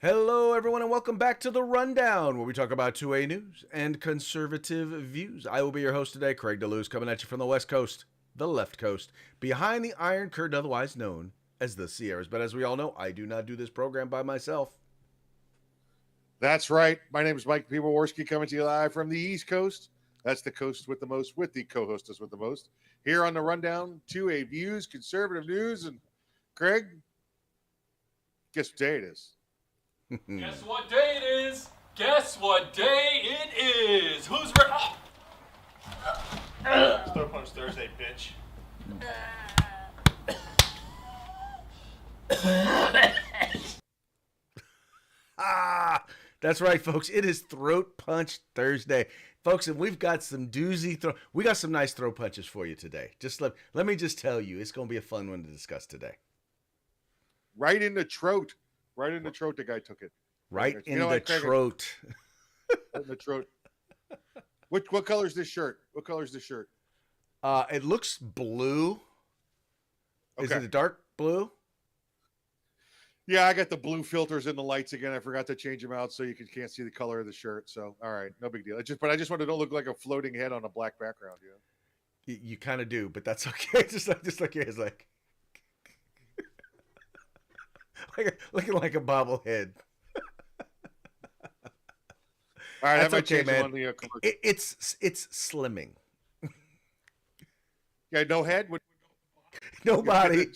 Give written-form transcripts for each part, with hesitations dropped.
Hello, everyone, and welcome back to The Rundown, where we talk about 2A news and conservative views. I will be your host today, Craig DeLuz, coming at you from the West Coast, the left coast, behind the Iron Curtain, otherwise known as the Sierras. But as we all know, I do not do this program by myself. That's right. My name is Mike Piwowarski, coming to you live from the East Coast. That's the coast with the most, with the co-hostess with the most. Here on The Rundown, 2A views, conservative news, and Craig, guess what day it is? Guess what day it is? Guess what day it is? Who's ready? Throw Punch Thursday, bitch. That's right, folks. It is Throat Punch Thursday. Folks, and we've got some doozy we got some nice throat punches for you today. Just let me just tell you, it's going to be a fun one to discuss today. Right in the throat. Right in the throat, the guy took it. Right in the throat. Right in the throat. What color is this shirt? What color is this shirt? It looks blue. Okay. Is it a dark blue? Yeah, I got the blue filters in the lights again. I forgot to change them out so you can't see the color of the shirt. So, all right, no big deal. But I just wanted to look like a floating head on a black background. You kind of do, but that's okay. just like it's like looking like a bobblehead. All right, that's that might okay, change man. on the commercial. It's slimming. Yeah, no head. Nobody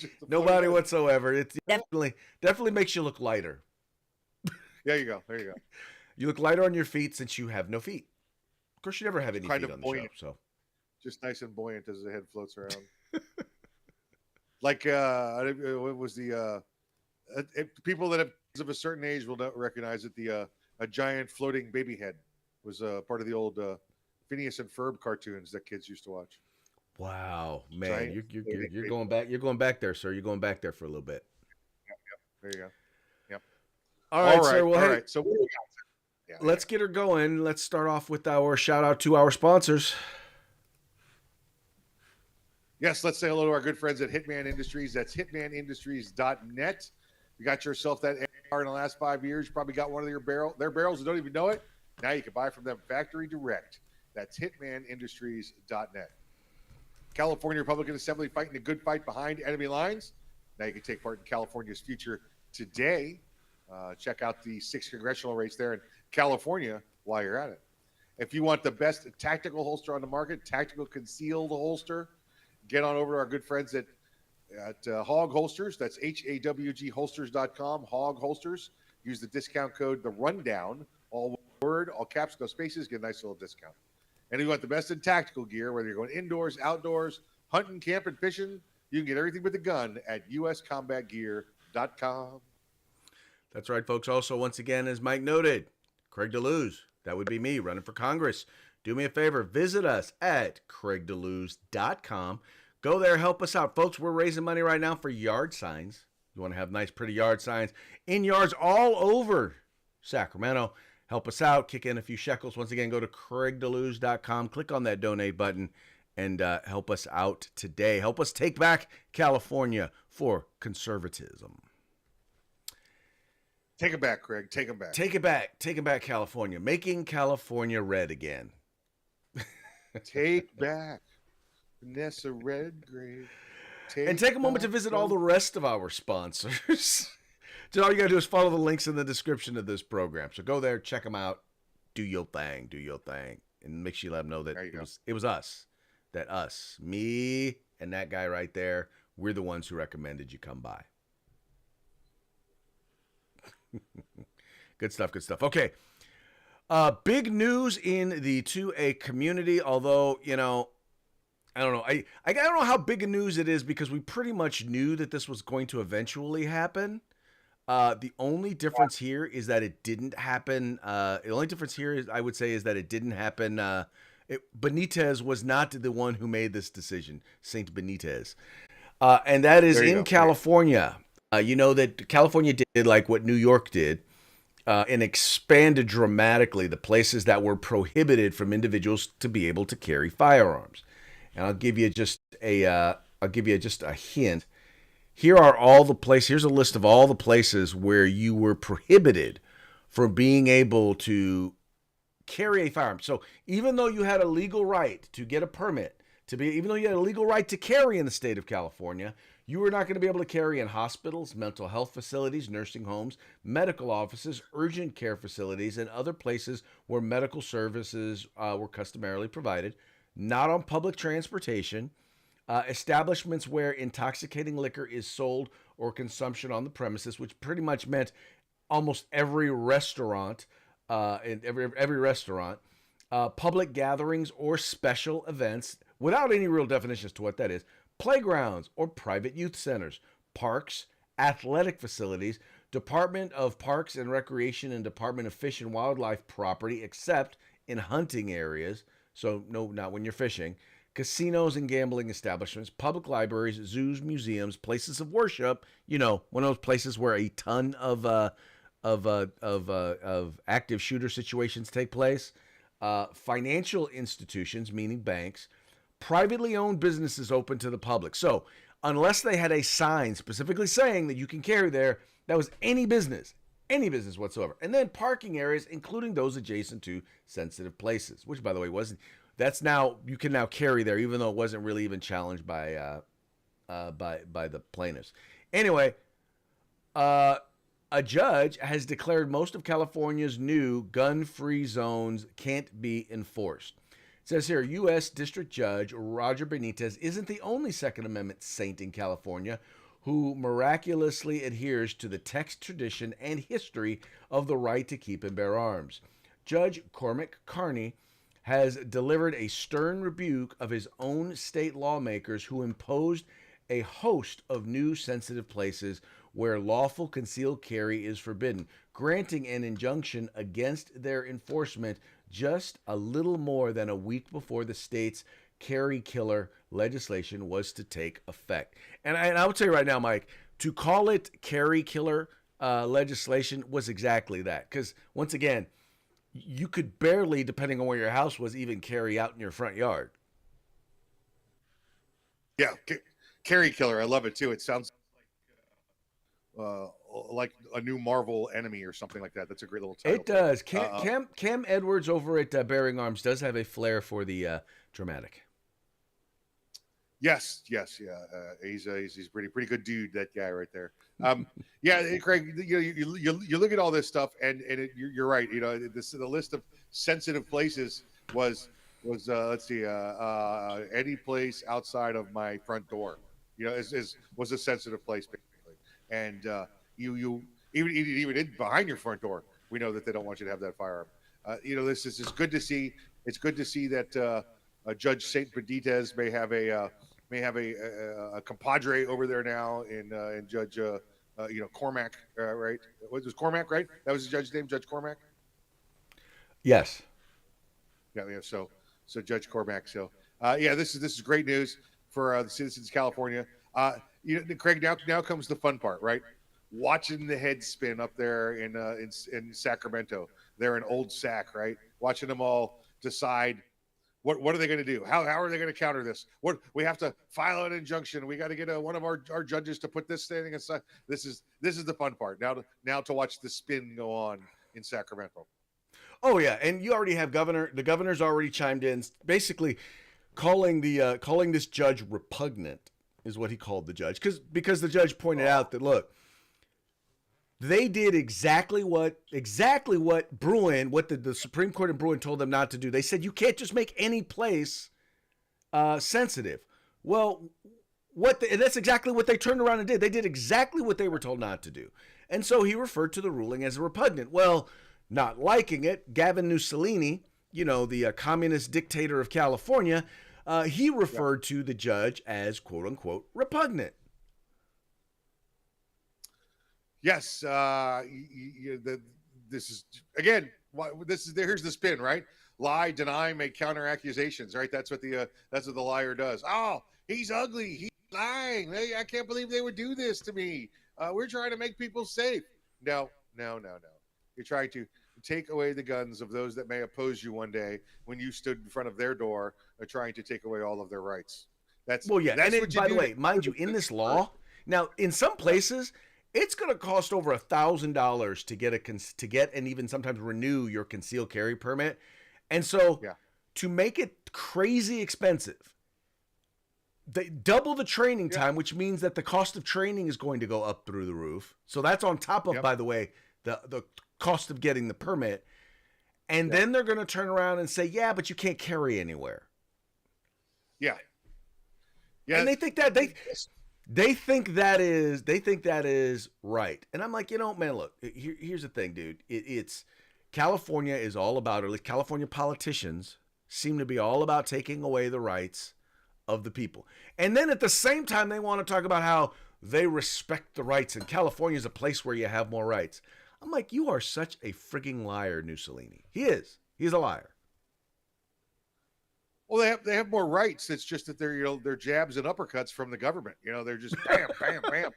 whatsoever. It's definitely makes you look lighter. There you go. You look lighter on your feet since you have no feet. Of course, you never have any feet on the show, so just nice and buoyant as the head floats around. Like what was the people that have kids of a certain age will not recognize it. The a giant floating baby head was part of the old Phineas and Ferb cartoons that kids used to watch. Wow, man, you're going back. You're going back there, sir. You're going back there for a little bit. Yep. There you go. Yep. All right, sir. Well, all hey, right. So what do we got? Let's get her going. Let's start off with our shout out to our sponsors. Yes, let's say hello to our good friends at Hitman Industries. That's hitmanindustries.net. You got yourself that AR in the last 5 years. You probably got one of their barrels and don't even know it. Now you can buy from them factory direct. That's hitmanindustries.net. California Republican Assembly fighting a good fight behind enemy lines. Now you can take part in California's future today. Check out the 6th congressional race there in California while you're at it. If you want the best tactical holster on the market, tactical concealed holster, get on over to our good friends at Hog Holsters. That's HAWGholsters.com. Hog Holsters. Use the discount code The Rundown. All word, all caps, no spaces. Get a nice little discount. And if you want the best in tactical gear, whether you're going indoors, outdoors, hunting, camping, fishing, you can get everything with the gun at uscombatgear.com. That's right, folks. Also, once again, as Mike noted, Craig DeLuz, that would be me running for Congress. Do me a favor, visit us at craigdeluz.com. Go there, help us out. Folks, we're raising money right now for yard signs. You want to have nice, pretty yard signs in yards all over Sacramento. Help us out. Kick in a few shekels. Once again, go to craigdeluz.com. Click on that donate button and help us out today. Help us take back California for conservatism. Take it back, Craig. Take it back. Take it back. Take it back, California. Making California red again. Take back Vanessa Redgrave. And take a moment to visit all the rest of our sponsors. So all you got to do is follow the links in the description of this program. So go there, check them out, do your thing, and make sure you let them know that it was us, me and that guy right there, we're the ones who recommended you come by. Good stuff. Okay. Big news in the 2A community, although, I don't know. I don't know how big a news it is because we pretty much knew that this was going to eventually happen. The only difference here is that it didn't happen. The only difference here is, I would say, is that it didn't happen. Benitez was not the one who made this decision, Saint Benitez. And that is in California. You know that California did like what New York did and expanded dramatically the places that were prohibited from individuals to be able to carry firearms. And I'll give you just a hint. here are all the places. Here's a list of all the places where you were prohibited from being able to carry a firearm. So even though you had a legal right to get a permit to be, even though you had a legal right to carry in the state of California, you were not going to be able to carry in hospitals, mental health facilities, nursing homes, medical offices, urgent care facilities, and other places where medical services were customarily provided, not on public transportation, establishments where intoxicating liquor is sold or consumption on the premises, which pretty much meant almost every restaurant, in every restaurant, public gatherings or special events without any real definition as to what that is, playgrounds or private youth centers, parks, athletic facilities, Department of Parks and Recreation and Department of Fish and Wildlife property, except in hunting areas. So no, not when you're fishing. Casinos and gambling establishments, public libraries, zoos, museums, places of worship. You know, one of those places where a ton of active shooter situations take place. Financial institutions, meaning banks, privately owned businesses open to the public. So unless they had a sign specifically saying that you can carry there, that was any business whatsoever. And then parking areas, including those adjacent to sensitive places, which, by the way, wasn't. That's now, you can now carry there, even though it wasn't really even challenged by the plaintiffs. Anyway, a judge has declared most of California's new gun-free zones can't be enforced. It says here, U.S. District Judge Roger Benitez isn't the only Second Amendment saint in California who miraculously adheres to the text, tradition, and history of the right to keep and bear arms. Judge Cormac Carney has delivered a stern rebuke of his own state lawmakers who imposed a host of new sensitive places where lawful concealed carry is forbidden, granting an injunction against their enforcement just a little more than a week before the state's carry killer legislation was to take effect. And I would say right now, Mike, to call it carry killer legislation was exactly that. Because once again, you could barely, depending on where your house was, even carry out in your front yard. Yeah, carry killer. I love it too. It sounds like a new Marvel enemy or something like that. That's a great little title. It does. Cam Edwards over at Bearing Arms does have a flair for the dramatic. Yes, yeah. He's a pretty good dude. That guy right there. Yeah, Craig. You look at all this stuff, and you're right. You know, the list of sensitive places was let's see, any place outside of my front door. You know, was a sensitive place basically, and you even in behind your front door, we know that they don't want you to have that firearm. You know, this is good to see. It's good to see that Judge Saint Benitez may have a compadre over there now in Judge Cormac, right? Was Cormac, right? That was the judge's name, Judge Cormac. Yes. Yeah. So Judge Cormac. So this is great news for the citizens of California. Craig, now comes the fun part, right? Watching the head spin up there in Sacramento. They're in Old Sac, right? Watching them all decide what are they going to do? How are they going to counter this? What we have to file an injunction. We got to get one of our judges to put this thing aside. This is the fun part. Now to watch the spin go on in Sacramento. Oh yeah, and you already have the governor's already chimed in, basically calling this judge repugnant is what he called the judge, because the judge pointed out that, look, they did exactly what Bruin, what the Supreme Court in Bruin told them not to do. They said you can't just make any place sensitive. Well, and that's exactly what they turned around and did. They did exactly what they were told not to do. And so he referred to the ruling as repugnant. Well, not liking it, Gavin Mussolini, the communist dictator of California, he referred to the judge as quote unquote repugnant. Yes, this is again. Here's the spin, right? Lie, deny, make counter accusations, right? That's what the liar does. Oh, he's ugly. He's lying. I can't believe they would do this to me. We're trying to make people safe. No. You're trying to take away the guns of those that may oppose you one day when you stood in front of their door, trying to take away all of their rights. And by the way, mind you, in this law, Now, in some places, it's going to cost over $1,000 to get and even sometimes renew your concealed carry permit. And so, Yeah. to make it crazy expensive, they double the training Yeah. time, which means that the cost of training is going to go up through the roof. So that's on top of, Yep. by the way, the cost of getting the permit. And then they're going to turn around and say, yeah, but you can't carry anywhere. Yeah. Yeah. And they think that they think that is right. And I'm like, man, look, here's the thing, dude. It's California is all about, or at least California politicians seem to be all about taking away the rights of the people. And then at the same time, they want to talk about how they respect the rights, and California is a place where you have more rights. I'm like, you are such a frigging liar, Mussolini. He is. He's a liar. Well, they have more rights. It's just that they're jabs and uppercuts from the government. They're just bam, bam, bam,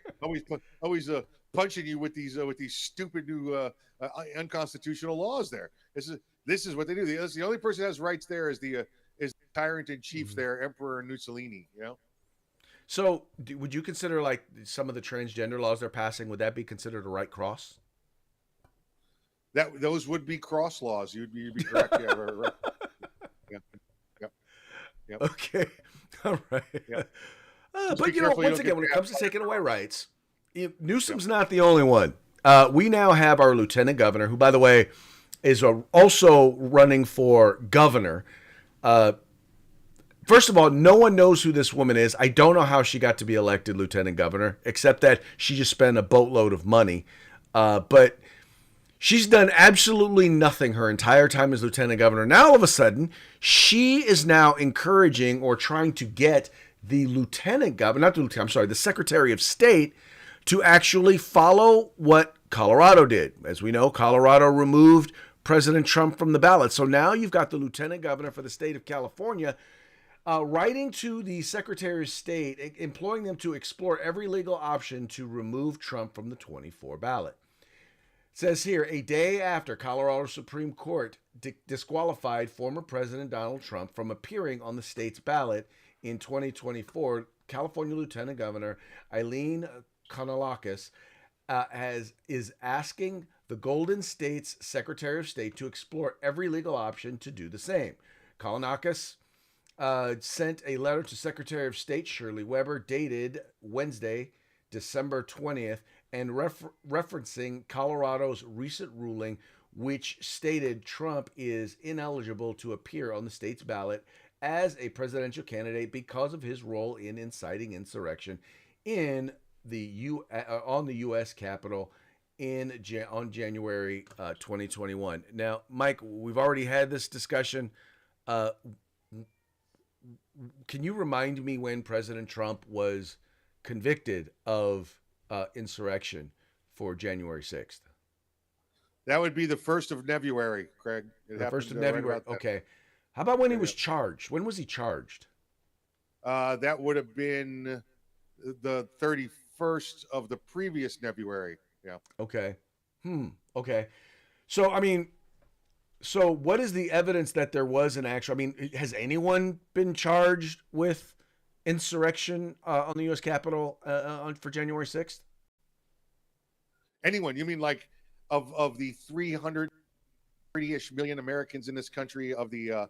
always punching you with these stupid new unconstitutional laws. There, this is what they do. The only person that has rights there is the tyrant in chief there, Emperor Mussolini. So, would you consider like some of the transgender laws they're passing? Would that be considered a right cross? Those would be cross laws. You'd be correct. Yeah, right. Yeah. Yep. Okay. All right. Yep. But once again, when it comes to taking away rights, Newsom's not the only one. We now have our lieutenant governor, who, by the way, is also running for governor. First of all, no one knows who this woman is. I don't know how she got to be elected lieutenant governor, except that she just spent a boatload of money. But she's done absolutely nothing her entire time as lieutenant governor. Now, all of a sudden, she is now encouraging or trying to get the the Secretary of State to actually follow what Colorado did. As we know, Colorado removed President Trump from the ballot. So now you've got the lieutenant governor for the state of California writing to the Secretary of State, imploring them to explore every legal option to remove Trump from the 24 ballot. It says here, a day after Colorado Supreme Court disqualified former President Donald Trump from appearing on the state's ballot in 2024, California Lieutenant Governor Eileen Konalakis is asking the Golden State's Secretary of State to explore every legal option to do the same. Konalakis sent a letter to Secretary of State Shirley Weber dated Wednesday, December 20th, and referencing Colorado's recent ruling, which stated Trump is ineligible to appear on the state's ballot as a presidential candidate because of his role in inciting insurrection on the U.S. Capitol on January 2021. Now, Mike, we've already had this discussion. Can you remind me when President Trump was convicted of insurrection for January 6th? That would be the 1st of February, Craig. The 1st of February. Okay. How about when he was charged? When was he charged? That would have been the 31st of the previous February. Yeah. Okay. Okay. So, so what is the evidence that there was an actual, has anyone been charged with insurrection on the U.S. Capitol for January 6th? Anyone? You mean like of the 330-ish million Americans in this country, of the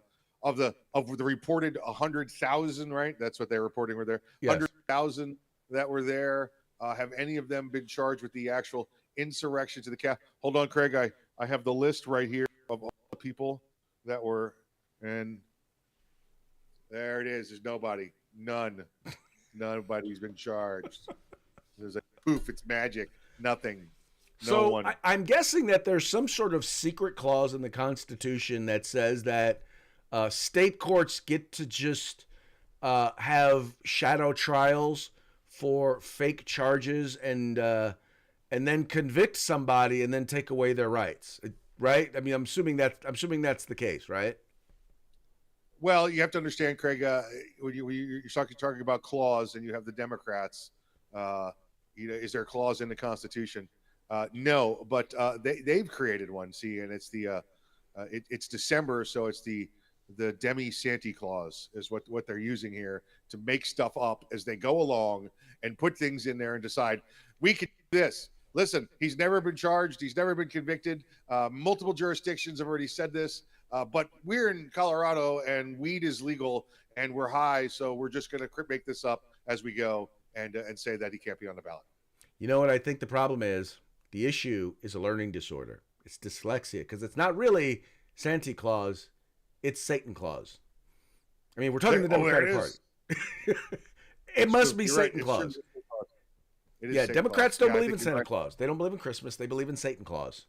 reported 100,000, right? That's what they're reporting were there. Yes. 100,000 that were there. Have any of them been charged with the actual insurrection to the cap? Hold on, Craig. I have the list right here of all the people that were, and there it is. There's nobody. None. Nobody's been charged. There's a poof. It's magic. Nothing. No one. I'm guessing that there's some sort of secret clause in the Constitution that says that state courts get to just have shadow trials for fake charges and then convict somebody and then take away their rights, right? I'm assuming that's the case, right? Well, you have to understand, Craig. When you're talking about clause, and you have the Democrats, is there a clause in the Constitution? No, but they've created one. See, and it's it's December, so it's the the demi Santa Claus is what they're using here to make stuff up as they go along and put things in there and decide we can do this. Listen, he's never been charged. He's never been convicted. Multiple jurisdictions have already said this. But we're in Colorado and weed is legal and we're high. So we're just going to make this up as we go and say that he can't be on the ballot. You know what I think the problem is? The issue is a learning disorder. It's dyslexia because it's not really Santa Claus. It's Satan Claus. I mean, we're talking the Democratic Party. It must be Satan Claus. Yeah, Democrats don't believe in Santa Claus. They don't believe in Christmas. They believe in Satan Claus.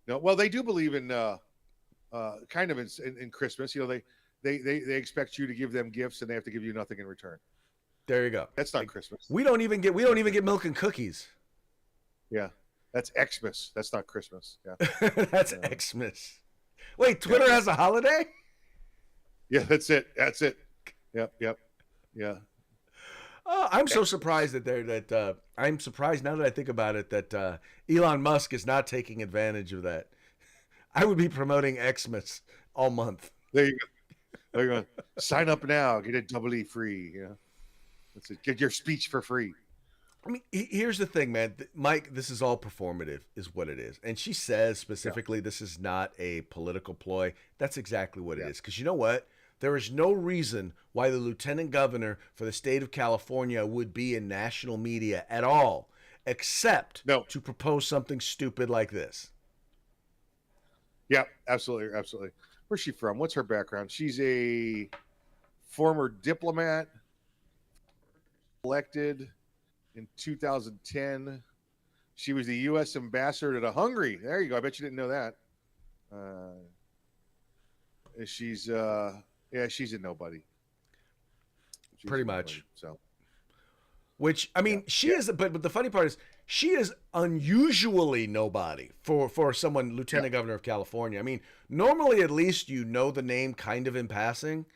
No. Well, they do believe in kind of in Christmas. You know, they expect you to give them gifts, and they have to give you nothing in return. There you go. That's not Christmas. We don't even get milk and cookies. Yeah, that's Xmas. That's not Christmas. Yeah, that's Xmas. Wait, Twitter has a holiday? Yeah, that's it. Yep. Yeah. Oh, I'm so surprised that I'm surprised now that I think about it that Elon Musk is not taking advantage of that. I would be promoting Xmas all month. There you go. There you go. Sign up now. Get it doubly free. You know, that's it. Get your speech for free. I mean, here's the thing, man. Mike, this is all performative, is what it is. And she says specifically this is not a political ploy. That's exactly what it is. Because you know what? There is no reason why the lieutenant governor for the state of California would be in national media at all, except to propose something stupid like this. Yeah, absolutely. Where's she from? What's her background? She's a former diplomat, elected in 2010. She was the U.S. ambassador to Hungary. There you go. I bet you didn't know that. She's a nobody. Pretty much. So, which I mean, she is. But the funny part is, she is unusually nobody for someone lieutenant governor of California. I mean, normally at least you know the name kind of in passing,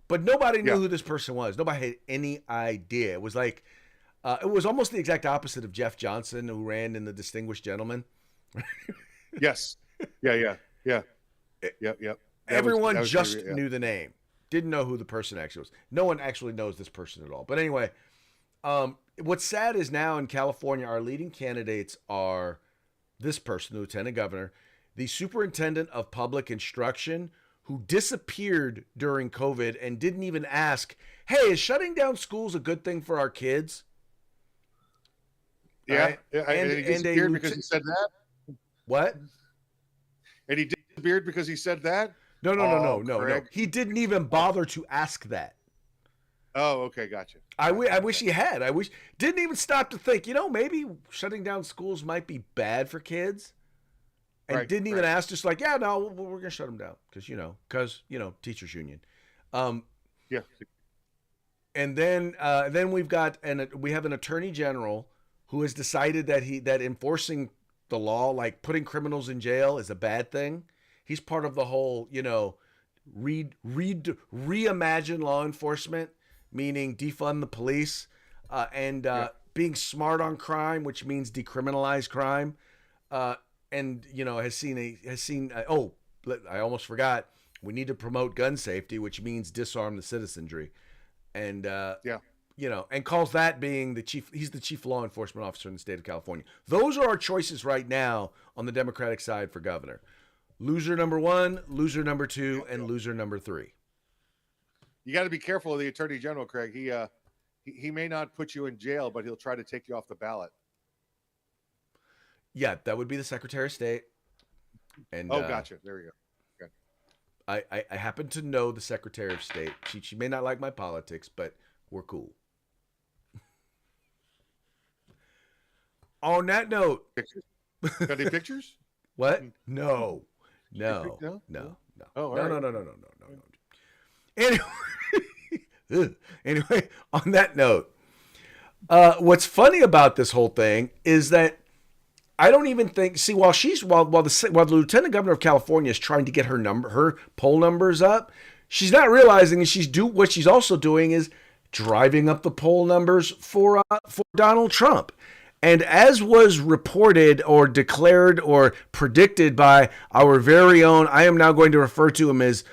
but nobody knew who this person was. Nobody had any idea. It was like. It was almost the exact opposite of Jeff Johnson, who ran in The Distinguished Gentleman. Yes. Yeah. Everyone just knew the name. Didn't know who the person actually was. No one actually knows this person at all. But anyway, what's sad is now in California, our leading candidates are this person, the lieutenant governor, the superintendent of public instruction, who disappeared during COVID and didn't even ask, hey, is shutting down schools a good thing for our kids? Yeah, and he disappeared because he said that. What? And he disappeared because he said that. No. He didn't even bother to ask that. Oh, okay, gotcha. I wish he had. Didn't even stop to think. Maybe shutting down schools might be bad for kids, and didn't even ask. Just like, we're gonna shut them down because teachers union. Yeah. And then we have an attorney general who has decided that enforcing the law, like putting criminals in jail, is a bad thing. He's part of the whole, reimagine law enforcement, meaning defund the police, and being smart on crime, which means decriminalize crime, and has seen. I almost forgot. We need to promote gun safety, which means disarm the citizenry, and and calls that being the chief. He's the chief law enforcement officer in the state of California. Those are our choices right now on the Democratic side for governor. Loser number 1, loser number 2, and loser number 3. You got to be careful of the attorney general, Craig. He may not put you in jail, but he'll try to take you off the ballot. Yeah, that would be the Secretary of State. And gotcha. There we go. Okay. I happen to know the Secretary of State. She may not like my politics, but we're cool. On that note, pictures? Got any pictures? What? No. Oh, No. Anyway, on that note, what's funny about this whole thing is that I don't even think. See, while the lieutenant governor of California is trying to get her poll numbers up, she's not realizing what she's also doing is driving up the poll numbers for Donald Trump. And as was reported or declared or predicted by our very own, I am now going to refer to him as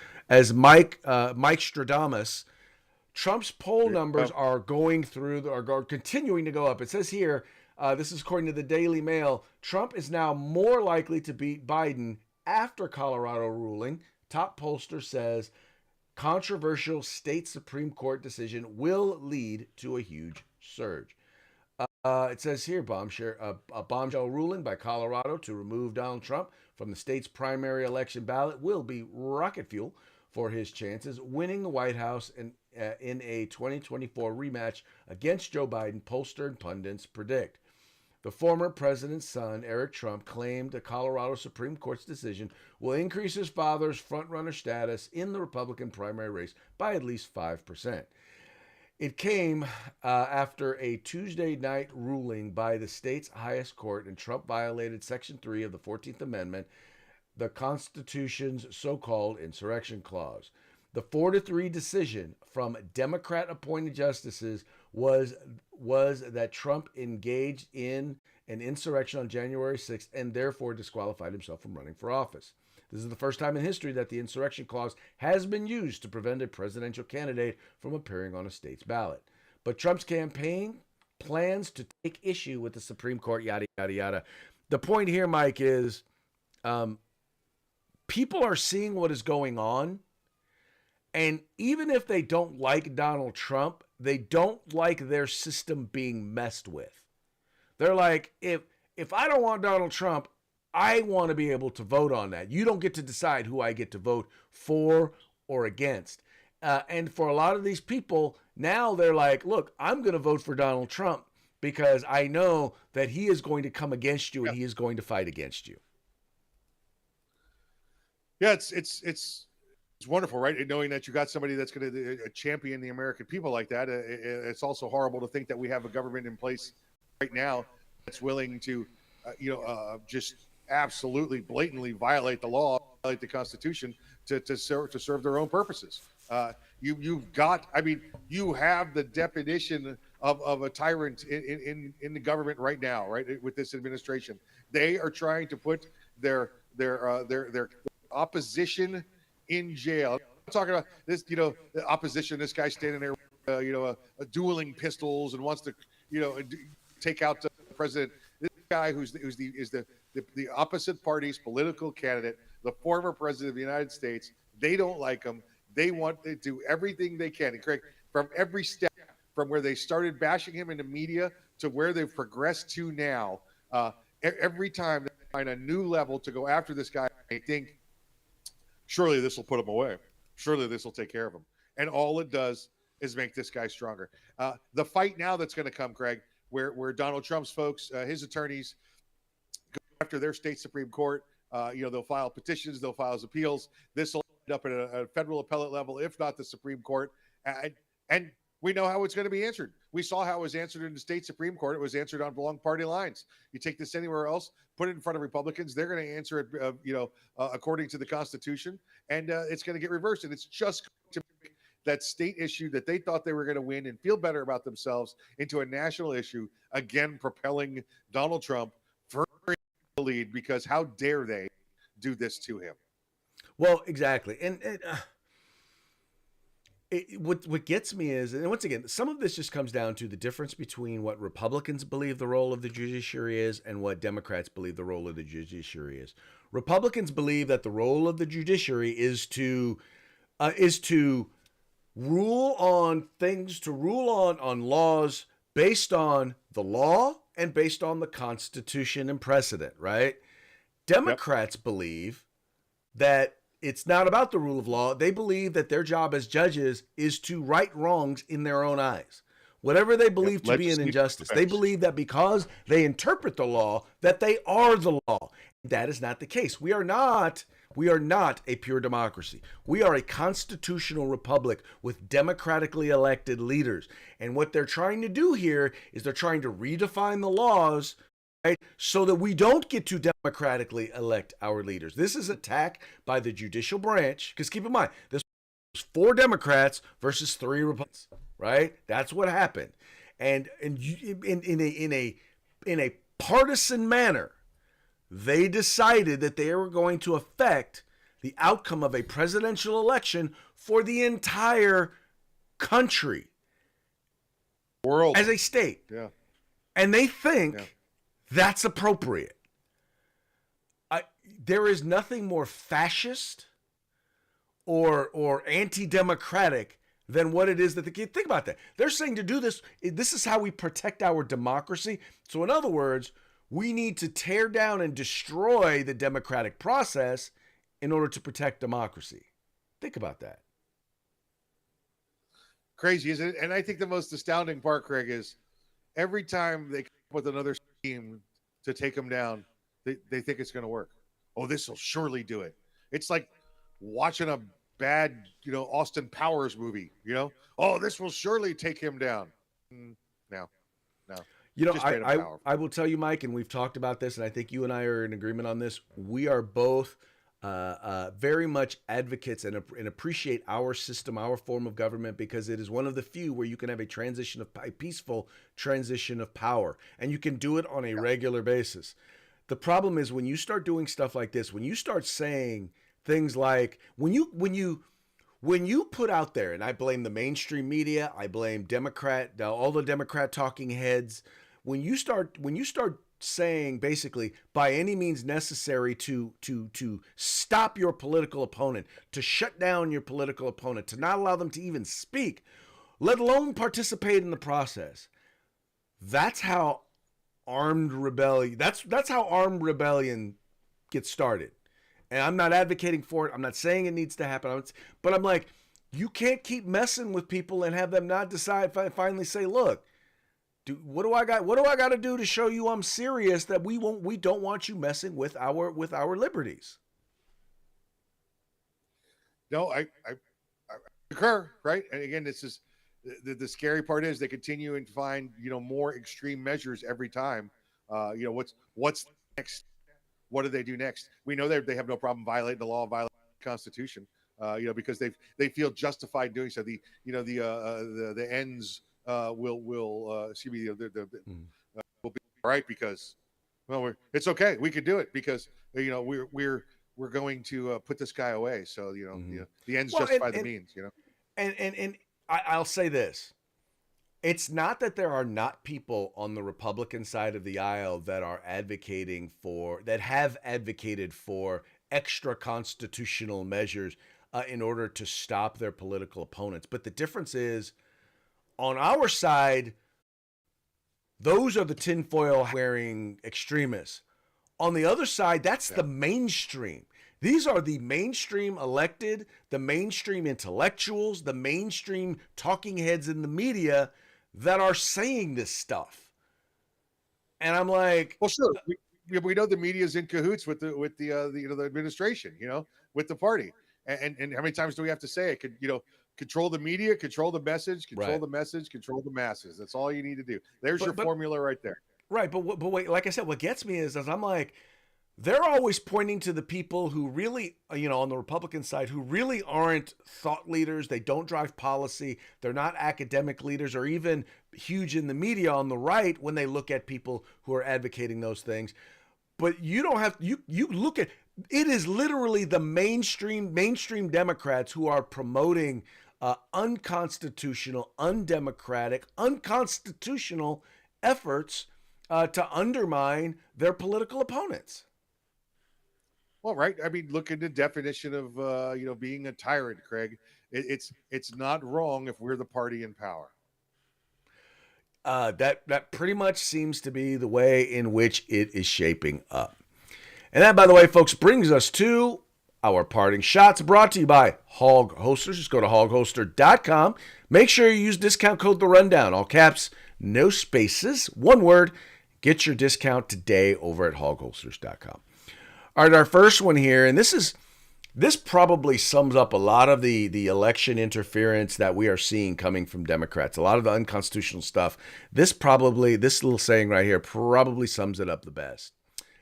Mike Stradamus. Trump's poll numbers are continuing to go up. It says here, this is according to the Daily Mail, Trump is now more likely to beat Biden after Colorado ruling. Top pollster says controversial state Supreme Court decision will lead to a huge surge. It says here, a bombshell ruling by Colorado to remove Donald Trump from the state's primary election ballot will be rocket fuel for his chances winning the White House in a 2024 rematch against Joe Biden, pollster and pundits predict. The former president's son, Eric Trump, claimed the Colorado Supreme Court's decision will increase his father's frontrunner status in the Republican primary race by at least 5%. It came after a Tuesday night ruling by the state's highest court, and Trump violated Section 3 of the 14th Amendment, the Constitution's so-called insurrection clause. The 4-3 decision from Democrat-appointed justices was that Trump engaged in an insurrection on January 6th and therefore disqualified himself from running for office. This is the first time in history that the insurrection clause has been used to prevent a presidential candidate from appearing on a state's ballot. But Trump's campaign plans to take issue with the Supreme Court, yada, yada, yada. The point here, Mike, is people are seeing what is going on. And even if they don't like Donald Trump, they don't like their system being messed with. They're like, if I don't want Donald Trump, I want to be able to vote on that. You don't get to decide who I get to vote for or against. And for a lot of these people, now they're like, look, I'm going to vote for Donald Trump because I know that he is going to come against you and he is going to fight against you. Yeah, it's wonderful, right? Knowing that you got somebody that's going to champion the American people like that. It's also horrible to think that we have a government in place right now that's willing to, just absolutely blatantly violate the law, violate the Constitution to serve their own purposes. You have the definition of a tyrant in the government right now, right? With this administration, they are trying to put their opposition in jail. I'm talking about this, the opposition. This guy standing there, dueling pistols and wants to, take out the president. This guy who's the opposite party's political candidate, the former president of the United States. They don't like him. They want to do everything they can. And Craig, from every step, from where they started bashing him in the media to where they've progressed to now, every time they find a new level to go after this guy, I think, surely this will put him away. Surely this will take care of him. And all it does is make this guy stronger. The fight now that's going to come, Craig, where Donald Trump's folks, his attorneys, go after their state Supreme Court. They'll file petitions, they'll file appeals. This will end up at a federal appellate level, if not the Supreme Court. And we know how it's going to be answered. We saw how it was answered in the state Supreme Court. It was answered on along party lines. You take this anywhere else, put it in front of Republicans, they're going to answer it, according to the Constitution, and it's going to get reversed. And it's just to make that state issue that they thought they were going to win and feel better about themselves into a national issue, again propelling Donald Trump further in the lead, because how dare they do this to him? Well, exactly. And what gets me is, and once again, some of this just comes down to the difference between what Republicans believe the role of the judiciary is and what Democrats believe the role of the judiciary is. Republicans believe that the role of the judiciary is to rule on things, to rule on laws based on the law and based on the Constitution and precedent, right? Democrats believe that it's not about the rule of law. They believe that their job as judges is to right wrongs in their own eyes. Whatever they believe to be an injustice. They believe that because they interpret the law, that they are the law. That is not the case. We are not a pure democracy. We are a constitutional republic with democratically elected leaders. And what they're trying to do here is they're trying to redefine the laws, right, so that we don't get to democratically elect our leaders. This is an attack by the judicial branch, because keep in mind, this was 4 Democrats versus 3 Republicans, right? That's what happened. And in a partisan manner, they decided that they were going to affect the outcome of a presidential election for the entire country World. as a state. Yeah. And they think that's appropriate. There is nothing more fascist or anti-democratic than what it is that they think about that. They're saying to do this, this is how we protect our democracy. So in other words, we need to tear down and destroy the democratic process in order to protect democracy. Think about that. Crazy, isn't it? And I think the most astounding part, Craig, is every time they come up with another scheme to take them down, they think it's going to work. Oh, this will surely do it. It's like watching a bad, Austin Powers movie, Oh, this will surely take him down. No. I will tell you, Mike, and we've talked about this, and I think you and I are in agreement on this. We are both very much advocates and appreciate our system, our form of government, because it is one of the few where you can have a peaceful transition of power, and you can do it on a regular basis. The problem is when you start doing stuff like this, when you start saying things like when you put out there, and I blame the mainstream media, I blame all the Democrat talking heads. When you start saying basically by any means necessary to stop your political opponent, to shut down your political opponent, to not allow them to even speak, let alone participate in the process, that's how armed rebellion. That's how armed rebellion gets started. And I'm not advocating for it. I'm not saying it needs to happen. But I'm like, you can't keep messing with people and have them not decide. Finally, say, look, what do I got to do to show you I'm serious that we don't want you messing with our liberties. No, I concur. Right, and again, this is the scary part is they continue and find more extreme measures every time. What's next? What do they do next? We know they have no problem violating the law, violating the Constitution, because they feel justified doing so. The ends will will be right because it's okay. We could do it because we're going to put this guy away. So the ends justify the means. And I'll say this. It's not that there are not people on the Republican side of the aisle that have advocated for extra constitutional measures in order to stop their political opponents. But the difference is, on our side, those are the tinfoil wearing extremists. On the other side, that's the mainstream. These are the mainstream elected, the mainstream intellectuals, the mainstream talking heads in the media that are saying this stuff. And I'm like, well, sure. We know the media is in cahoots with the administration, with the party. And how many times do we have to say it? Control the media, control the message, control the message, control the masses. That's all you need to do. There's your formula right there. Right. But wait, like I said, what gets me is I'm like, they're always pointing to the people who really, on the Republican side, who really aren't thought leaders. They don't drive policy. They're not academic leaders or even huge in the media on the right when they look at people who are advocating those things. But you don't have, you look at, it is literally the mainstream Democrats who are promoting unconstitutional, undemocratic, unconstitutional efforts to undermine their political opponents. Well, right. I mean, look at the definition of being a tyrant, Craig. It's not wrong if we're the party in power. That pretty much seems to be the way in which it is shaping up. And that, by the way, folks, brings us to our parting shots, brought to you by Hog Hosters. Just go to hogholster.com. Make sure you use discount code The Rundown, all caps, no spaces, one word. Get your discount today over at hogholsters.com. All right, our first one here, and this probably sums up a lot of the election interference that we are seeing coming from Democrats, a lot of the unconstitutional stuff. This little saying right here probably sums it up the best.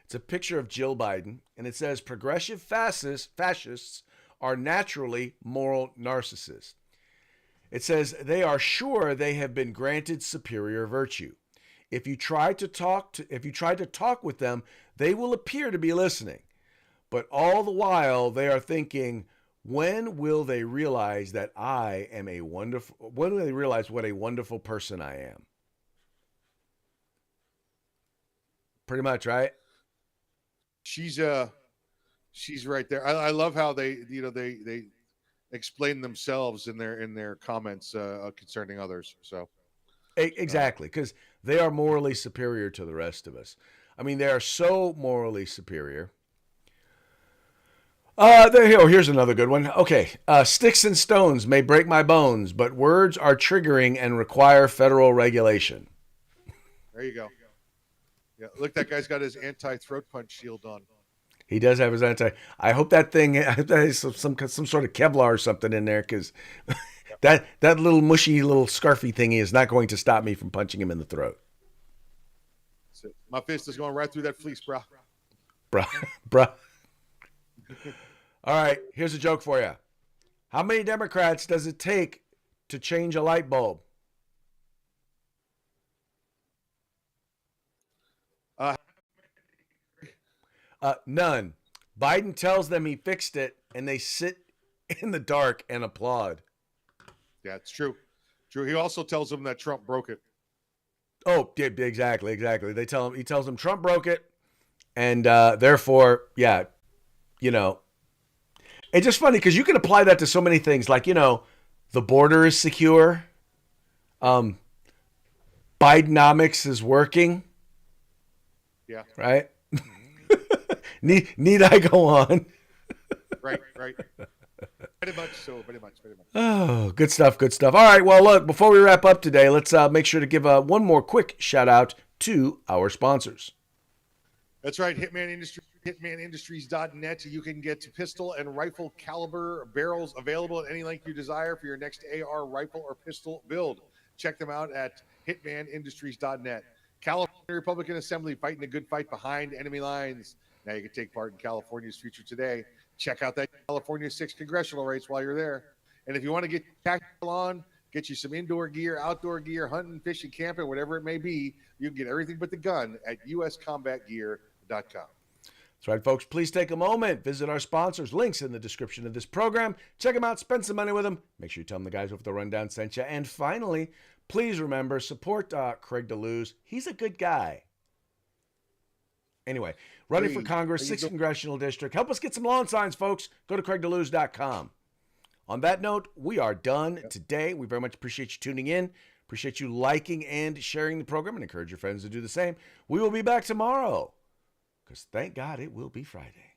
It's a picture of Jill Biden, and it says, progressive fascists are naturally moral narcissists. It says they are sure they have been granted superior virtue. if you try to talk with them, they will appear to be listening. But all the while they are thinking, when will they realize that when will they realize what a wonderful person I am? Pretty much, right? She's right there. I love how they explain themselves in their comments concerning others. So Exactly, because they are morally superior to the rest of us. I mean, they are so morally superior. Here's another good one. Okay, sticks and stones may break my bones, but words are triggering and require federal regulation. there you go. Yeah, look, that guy's got his anti-throat punch shield on. He does have his anti. I hope that thing has some sort of Kevlar or something in there, because that little mushy little scarfy thingy is not going to stop me from punching him in the throat. My fist is going right through that fleece, bro. Bruh. All right, here's a joke for you. How many Democrats does it take to change a light bulb? None. Biden tells them he fixed it, and they sit in the dark and applaud. Yeah, it's true. True. He also tells them that Trump broke it. Oh, yeah, exactly. He tells them Trump broke it, and therefore, yeah, it's just funny because you can apply that to so many things. Like, the border is secure. Bidenomics is working. Yeah. Right. Need I go on? Right. Very much so. Oh, good stuff. All right. Well, look, before we wrap up today, let's make sure to give one more quick shout out to our sponsors. That's right. Hitmanindustries.net. You can get pistol and rifle caliber barrels available at any length you desire for your next AR rifle or pistol build. Check them out at hitmanindustries.net. California Republican Assembly, fighting a good fight behind enemy lines. Now you can take part in California's future today. Check out that California 6 congressional race while you're there. And if you want to get tactical on, get you some indoor gear, outdoor gear, hunting, fishing, camping, whatever it may be, you can get everything but the gun at uscombatgear.com. That's right, folks. Please take a moment. Visit our sponsors. Links in the description of this program. Check them out. Spend some money with them. Make sure you tell them the guys over the Rundown sent you. And finally, please remember, support Craig DeLuz. He's a good guy. Anyway, running for Congress, 6th Congressional District. Help us get some lawn signs, folks. Go to craigdeluz.com. On that note, we are done today. We very much appreciate you tuning in. Appreciate you liking and sharing the program, and encourage your friends to do the same. We will be back tomorrow, because thank God it will be Friday.